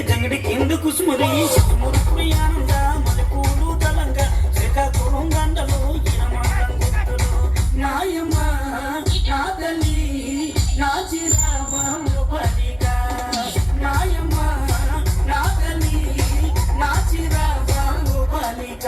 జంగడి కింద కుసుమురి మురుకుడి ఆనంద మల్లెపూలు దళంగా శ్రీకాకుళం గండలు ఇనమండం గుర్తులు నాయమ్మ నా తల్లి నా చిరాబాబు పలిక నాయమ్మ నా తల్లి నా చిరాబాబు పలిక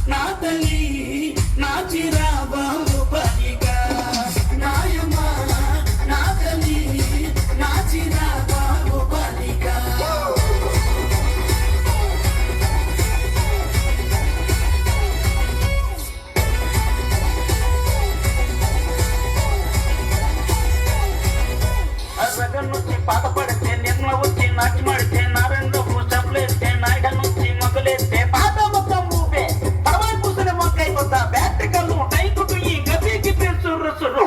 నా తల్లి నా చిరాబాబు పలిక నాయమ్మ నా తల్లి నా చిరాబాబు పలిక రగం నుంచి పాత పడితే నిర్మల వచ్చి నాటి మాడితే నారాయణరావు చప్పలేస్తే నాయుడ నుంచి మొగలేస్తే పాత మొత్తం ఊపే పడవై పూసిన మొక్కైపోతా బ్యాటరీ కళ్ళు టైకుటు ఈ గబ్బికి పెంచు రుసురు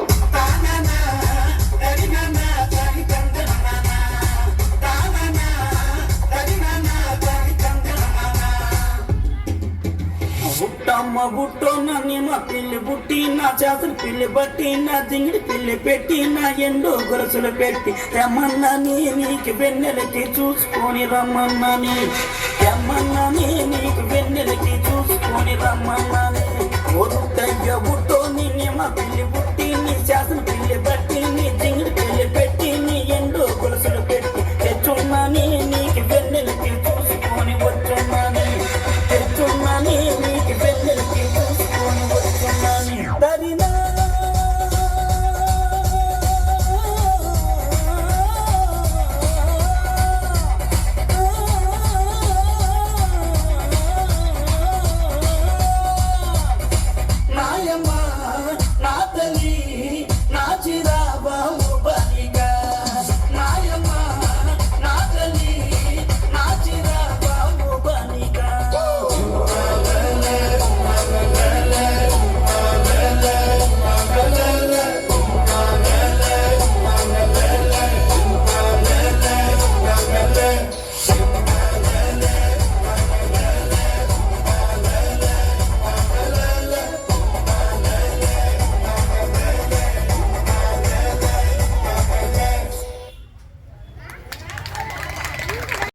బుట్టమ్మ బుట్టో నన్ను మా పిల్లి బుట్టి నా చేతులు పిల్లి బట్టి నా జింగిడి పిల్లి పెట్టి నా ఎండో గొలుసులు పెట్టి రమ్మన్నని నీకు వెన్నెలకి చూసుకొని రమ్మన్నని రమ్మన్నని నీకు వెన్నెలకి చూసుకొని రమ్మన్నని ఒరుతయ్య బుట్టో నిన్నే మా పిల్లి